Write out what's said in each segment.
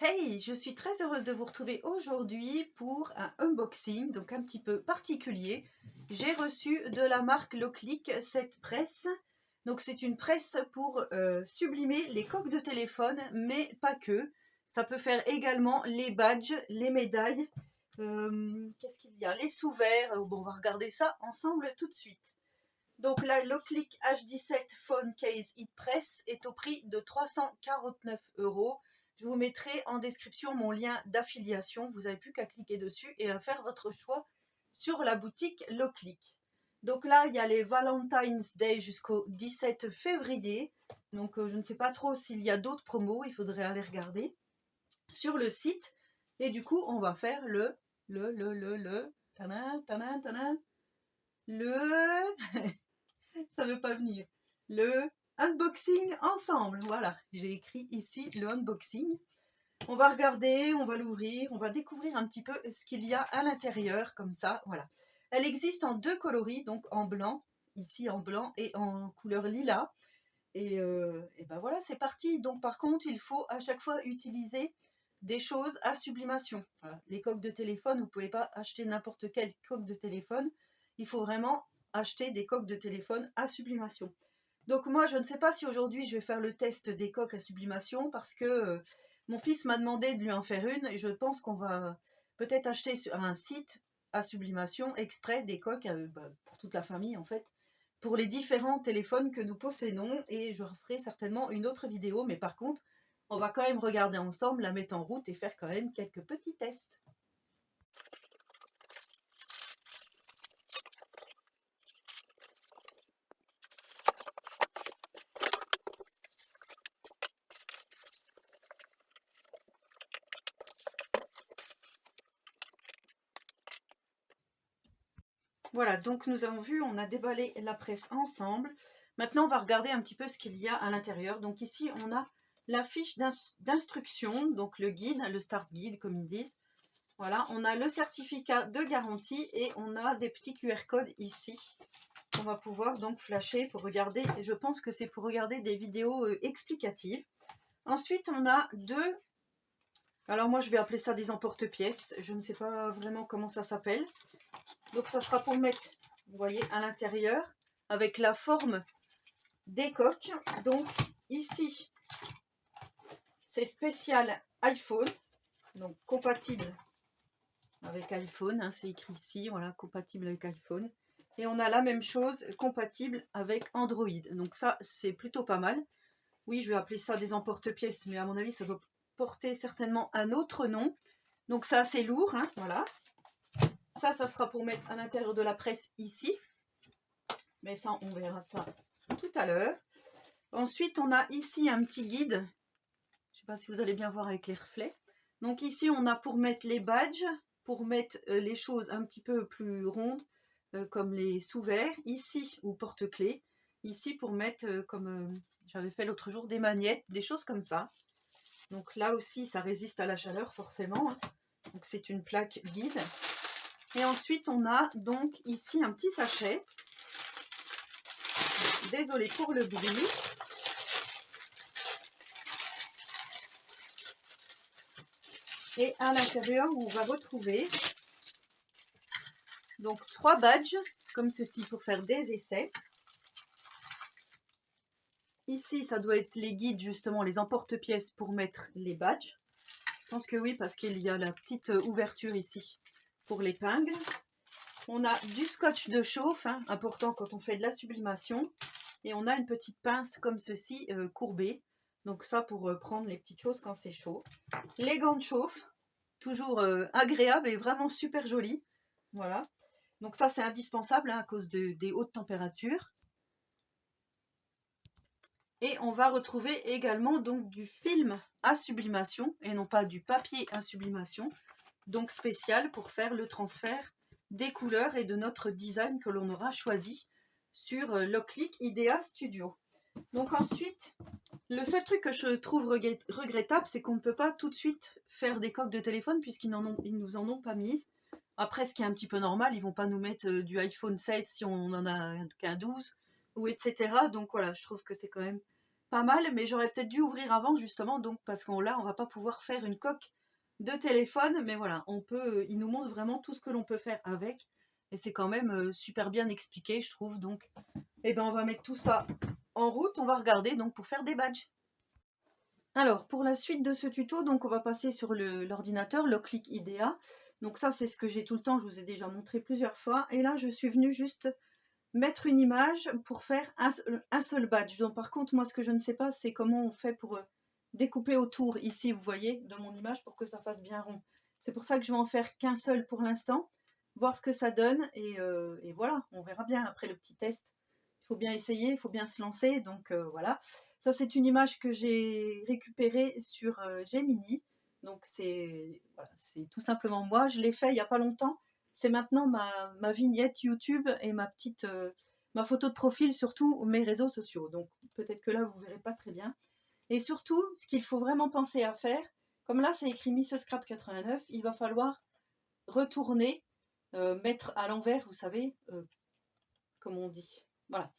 Hey, je suis très heureuse de vous retrouver aujourd'hui pour un unboxing, donc un petit peu particulier. J'ai reçu de la marque Locliq cette presse. Donc c'est une presse pour sublimer les coques de téléphone, mais pas que. Ça peut faire également les badges, les médailles. Qu'est-ce qu'il y a? Les sous-verts. Bon, on va regarder ça ensemble tout de suite. Donc la Locliq H17 Phone Case Heat Press est au prix de 349 €. Je vous mettrai en description mon lien d'affiliation. Vous n'avez plus qu'à cliquer dessus et à faire votre choix sur la boutique Locliq. Donc là, il y a les Valentine's Day jusqu'au 17 février. Donc je ne sais pas trop s'il y a d'autres promos. Il faudrait aller regarder sur le site. Et du coup, on va faire tanin, tanin, tanin, le ça veut pas venir. Le unboxing ensemble. Voilà, j'ai écrit ici le unboxing. On va regarder, on va l'ouvrir, on va découvrir un petit peu ce qu'il y a à l'intérieur, comme ça, voilà. Elle existe en deux coloris, donc en blanc, ici en blanc, et en couleur lilas. Et ben voilà, c'est parti. Donc par contre, il faut à chaque fois utiliser des choses à sublimation. Voilà. Les coques de téléphone, vous ne pouvez pas acheter n'importe quelle coque de téléphone. Il faut vraiment acheter des coques de téléphone à sublimation. Donc moi, je ne sais pas si aujourd'hui je vais faire le test des coques à sublimation parce que mon fils m'a demandé de lui en faire une et je pense qu'on va peut-être acheter sur un site à sublimation exprès des coques pour toute la famille en fait, pour les différents téléphones que nous possédons et je referai certainement une autre vidéo, mais par contre, on va quand même regarder ensemble, la mettre en route et faire quand même quelques petits tests. Voilà, donc nous avons vu, on a déballé la presse ensemble. Maintenant, on va regarder un petit peu ce qu'il y a à l'intérieur. Donc ici, on a la fiche d'instruction, donc le guide, le start guide comme ils disent. Voilà, on a le certificat de garantie et on a des petits QR codes ici. On va pouvoir donc flasher pour regarder, et je pense que c'est pour regarder des vidéos explicatives. Ensuite, on a deux, alors moi je vais appeler ça des emporte-pièces, je ne sais pas vraiment comment ça s'appelle. Donc ça sera pour mettre, vous voyez, à l'intérieur, avec la forme des coques. Donc ici, c'est spécial iPhone, donc compatible avec iPhone, hein, c'est écrit ici, voilà, compatible avec iPhone. Et on a la même chose, compatible avec Android. Donc ça, c'est plutôt pas mal. Oui, je vais appeler ça des emporte-pièces, mais à mon avis, ça doit porter certainement un autre nom. Donc ça, c'est lourd, hein, voilà. Ça sera pour mettre à l'intérieur de la presse ici. Mais ça, on verra ça tout à l'heure. Ensuite, on a ici un petit guide. Je ne sais pas si vous allez bien voir avec les reflets. Donc ici, on a pour mettre les badges, pour mettre les choses un petit peu plus rondes, comme les sous-verts. Ici, ou porte-clés. Ici, pour mettre, comme j'avais fait l'autre jour, des magnettes, des choses comme ça. Donc là aussi, ça résiste à la chaleur, forcément. Donc c'est une plaque guide. Et ensuite, on a donc ici un petit sachet. Désolée pour le bruit. Et à l'intérieur, on va retrouver donc 3 badges, comme ceci, pour faire des essais. Ici, ça doit être les guides, justement, les emporte-pièces pour mettre les badges. Je pense que oui, parce qu'il y a la petite ouverture ici pour l'épingle. On a du scotch de chauffe, hein, important quand on fait de la sublimation. Et on a une petite pince comme ceci, courbée. Donc ça, pour prendre les petites choses quand c'est chaud. Les gants de chauffe, toujours agréable et vraiment super joli. Voilà. Donc ça, c'est indispensable hein, à cause des hautes températures. Et on va retrouver également donc du film à sublimation et non pas du papier à sublimation. Donc spécial pour faire le transfert des couleurs et de notre design que l'on aura choisi sur Locliq Idea Studio. Donc ensuite, le seul truc que je trouve regrettable, c'est qu'on ne peut pas tout de suite faire des coques de téléphone puisqu'ils nous en ont pas mises. Après, ce qui est un petit peu normal, ils ne vont pas nous mettre du iPhone 16 si on en a qu'un 12, ou etc. Donc voilà, je trouve que c'est quand même pas mal, mais j'aurais peut-être dû ouvrir avant justement, donc parce qu'on là, on va pas pouvoir faire une coque de téléphone, mais voilà, on peut, il nous montre vraiment tout ce que l'on peut faire avec, et c'est quand même super bien expliqué, je trouve. Donc, eh ben, on va mettre tout ça en route, on va regarder donc pour faire des badges. Alors, pour la suite de ce tuto, donc on va passer sur l'ordinateur, Locliq IDEA. Donc ça, c'est ce que j'ai tout le temps, je vous ai déjà montré plusieurs fois. Et là, je suis venue juste mettre une image pour faire un seul badge. Donc par contre, moi, ce que je ne sais pas, c'est comment on fait pour découper autour, ici, vous voyez, de mon image, pour que ça fasse bien rond. C'est pour ça que je vais en faire qu'un seul pour l'instant, voir ce que ça donne, et voilà, on verra bien après le petit test. Il faut bien essayer, il faut bien se lancer, donc voilà. Ça, c'est une image que j'ai récupérée sur Gemini, donc c'est voilà, tout simplement moi, je l'ai fait il n'y a pas longtemps. C'est maintenant ma vignette YouTube et ma photo de profil sur tous mes réseaux sociaux. Donc peut-être que là, vous ne verrez pas très bien. Et surtout, ce qu'il faut vraiment penser à faire, comme là, c'est écrit Miss Scrap 89, il va falloir retourner, mettre à l'envers, vous savez, comme on dit. Voilà.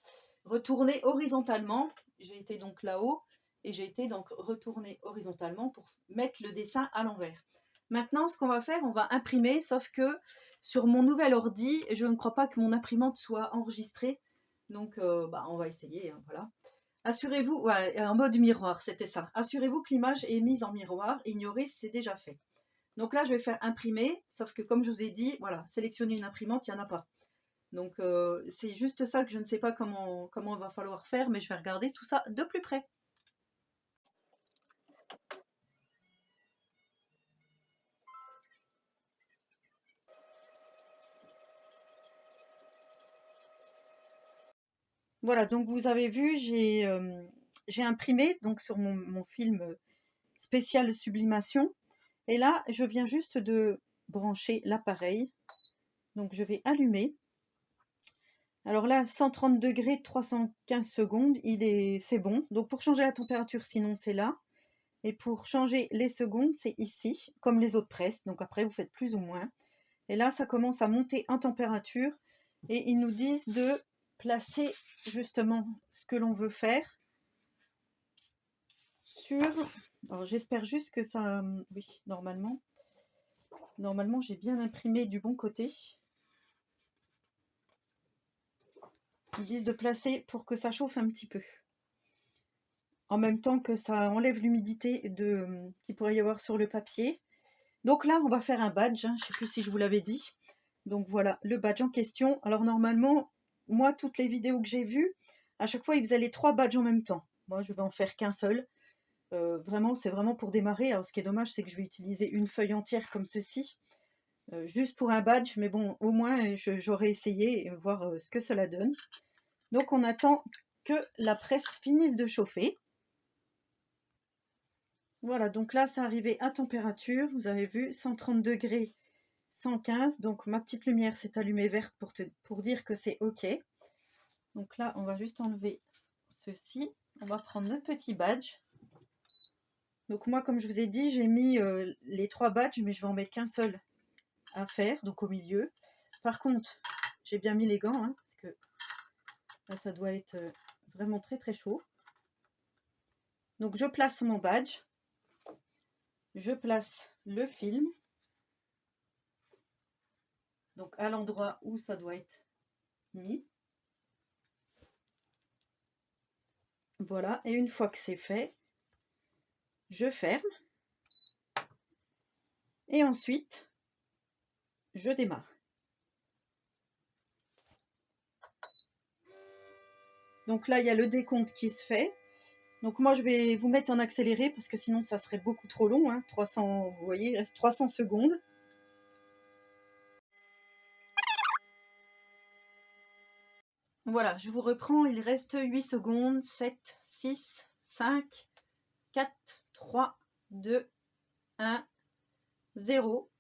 Retourner horizontalement. J'ai été donc là-haut et j'ai été donc retourner horizontalement pour mettre le dessin à l'envers. Maintenant, ce qu'on va faire, on va imprimer, sauf que sur mon nouvel ordi, je ne crois pas que mon imprimante soit enregistrée. Donc, on va essayer, hein, voilà. Assurez-vous, ouais, en mode miroir, c'était ça. Assurez-vous que l'image est mise en miroir. Ignorez si c'est déjà fait. Donc là, je vais faire imprimer, sauf que comme je vous ai dit, voilà, sélectionner une imprimante, il n'y en a pas. Donc c'est juste ça que je ne sais pas comment il va falloir faire, mais je vais regarder tout ça de plus près. Voilà, donc vous avez vu, j'ai imprimé donc sur mon film spécial sublimation. Et là, je viens juste de brancher l'appareil. Donc je vais allumer. Alors là, 130 degrés, 315 secondes, c'est bon. Donc pour changer la température, sinon c'est là. Et pour changer les secondes, c'est ici, comme les autres presses. Donc après, vous faites plus ou moins. Et là, ça commence à monter en température. Et ils nous disent de placer justement ce que l'on veut faire sur... Alors j'espère juste que ça... Oui, normalement j'ai bien imprimé du bon côté. Ils disent de placer pour que ça chauffe un petit peu. En même temps que ça enlève l'humidité qu'il pourrait y avoir sur le papier. Donc là, on va faire un badge. Hein, je ne sais plus si je vous l'avais dit. Donc voilà, le badge en question. Alors normalement, moi, toutes les vidéos que j'ai vues, à chaque fois, ils faisaient les 3 badges en même temps. Moi, je vais en faire qu'un seul. Vraiment, c'est vraiment pour démarrer. Alors ce qui est dommage, c'est que je vais utiliser une feuille entière comme ceci. Juste pour un badge, mais bon, au moins, j'aurais essayé et voir ce que cela donne. Donc on attend que la presse finisse de chauffer. Voilà, donc là, c'est arrivé à température. Vous avez vu, 130 degrés, 115. Donc ma petite lumière s'est allumée verte pour dire que c'est OK. Donc là, on va juste enlever ceci. On va prendre notre petit badge. Donc moi, comme je vous ai dit, j'ai mis les 3 badges, mais je vais en mettre qu'un seul à faire, donc au milieu. Par contre, j'ai bien mis les gants, hein, parce que là, ça doit être vraiment très très chaud. Donc je place mon badge. Je place le film. Donc à l'endroit où ça doit être mis. Voilà, et une fois que c'est fait, je ferme. Et ensuite, je démarre. Donc là, il y a le décompte qui se fait. Donc moi, je vais vous mettre en accéléré parce que sinon, ça serait beaucoup trop long. Hein. 300, vous voyez, il reste 300 secondes. Voilà, je vous reprends. Il reste 8 secondes. 7, 6, 5, 4, 3, 2, 1, 0.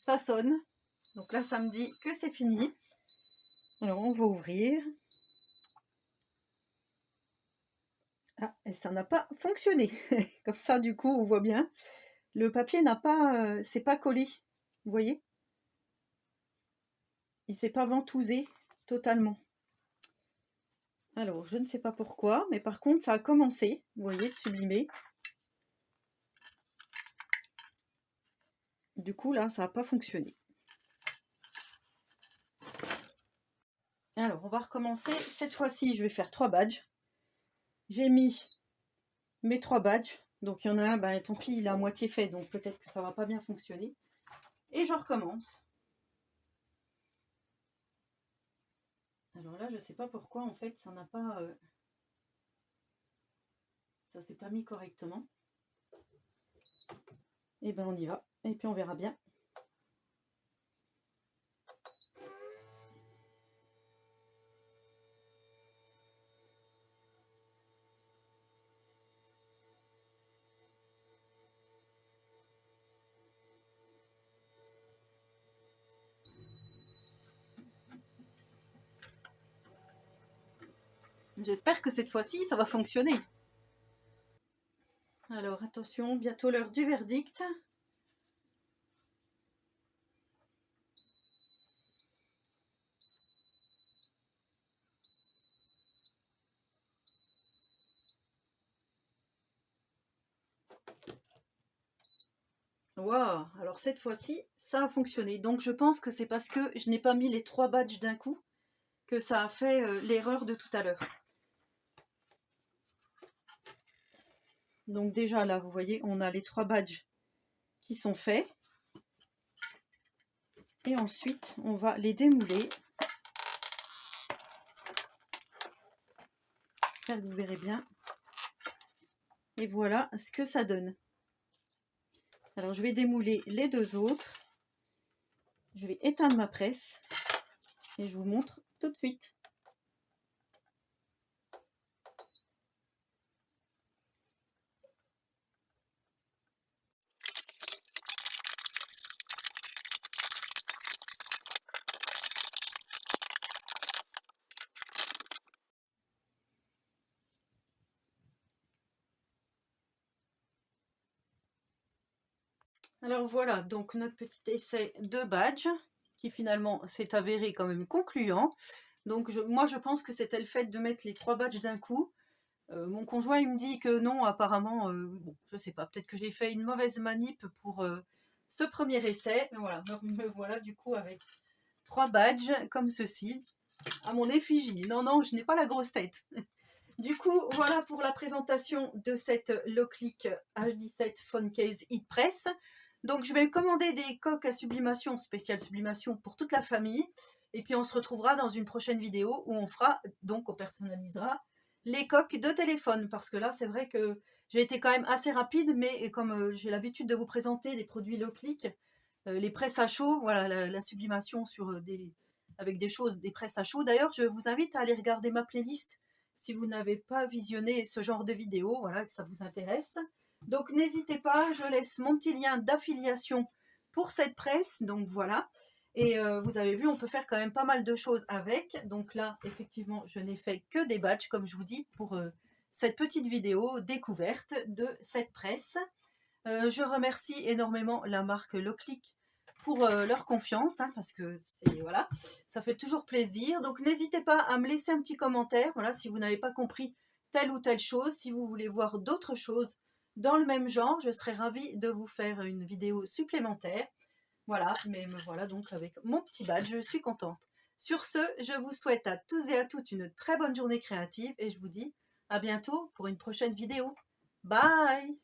Ça sonne. Donc là, ça me dit que c'est fini. Alors, on va ouvrir. Ah, et ça n'a pas fonctionné. Comme ça, du coup, on voit bien. Le papier n'a pas, c'est pas collé. Vous voyez? Il s'est pas ventousé totalement. Alors, je ne sais pas pourquoi, mais par contre, ça a commencé, vous voyez, de sublimer. Du coup, là, ça n'a pas fonctionné. Alors, on va recommencer. Cette fois-ci, je vais faire 3 badges. J'ai mis mes 3 badges. Donc, il y en a un, ben, tant pis, il est à moitié fait, donc peut-être que ça va pas bien fonctionner. Et je recommence. Alors là, je sais pas pourquoi, en fait, ça n'a pas... ça s'est pas mis correctement. Et ben, on y va. Et puis, on verra bien. J'espère que cette fois-ci, ça va fonctionner. Alors, attention, bientôt l'heure du verdict. Waouh, alors cette fois-ci, ça a fonctionné. Donc, je pense que c'est parce que je n'ai pas mis les 3 badges d'un coup que ça a fait l'erreur de tout à l'heure. Donc déjà là, vous voyez, on a les 3 badges qui sont faits. Et ensuite, on va les démouler. Ça, vous verrez bien. Et voilà ce que ça donne. Alors, je vais démouler les 2 autres. Je vais éteindre ma presse. Et je vous montre tout de suite. Alors voilà, donc notre petit essai de badge, qui finalement s'est avéré quand même concluant. Donc moi je pense que c'était le fait de mettre les 3 badges d'un coup. Mon conjoint il me dit que non, apparemment, bon, je sais pas, peut-être que j'ai fait une mauvaise manip pour ce premier essai. Mais voilà, me voilà du coup avec 3 badges comme ceci, à mon effigie. Non, non, je n'ai pas la grosse tête. Du coup, voilà pour la présentation de cette Locliq H17 Phone Case Heat Press. Donc, je vais commander des coques à sublimation, spéciale sublimation pour toute la famille. Et puis, on se retrouvera dans une prochaine vidéo où on fera, donc on personnalisera les coques de téléphone. Parce que là, c'est vrai que j'ai été quand même assez rapide, mais comme j'ai l'habitude de vous présenter les produits Locliq, les presses à chaud, voilà, la sublimation sur avec des choses, des presses à chaud. D'ailleurs, je vous invite à aller regarder ma playlist si vous n'avez pas visionné ce genre de vidéo, voilà, que ça vous intéresse. Donc n'hésitez pas, je laisse mon petit lien d'affiliation pour cette presse, donc voilà. Et vous avez vu, on peut faire quand même pas mal de choses avec. Donc là, effectivement, je n'ai fait que des badges, comme je vous dis, pour cette petite vidéo découverte de cette presse. Je remercie énormément la marque Locliq pour leur confiance, hein, parce que voilà, ça fait toujours plaisir. Donc n'hésitez pas à me laisser un petit commentaire, voilà, si vous n'avez pas compris telle ou telle chose, si vous voulez voir d'autres choses dans le même genre, je serais ravie de vous faire une vidéo supplémentaire. Voilà, mais me voilà donc avec mon petit badge, je suis contente. Sur ce, je vous souhaite à tous et à toutes une très bonne journée créative et je vous dis à bientôt pour une prochaine vidéo. Bye!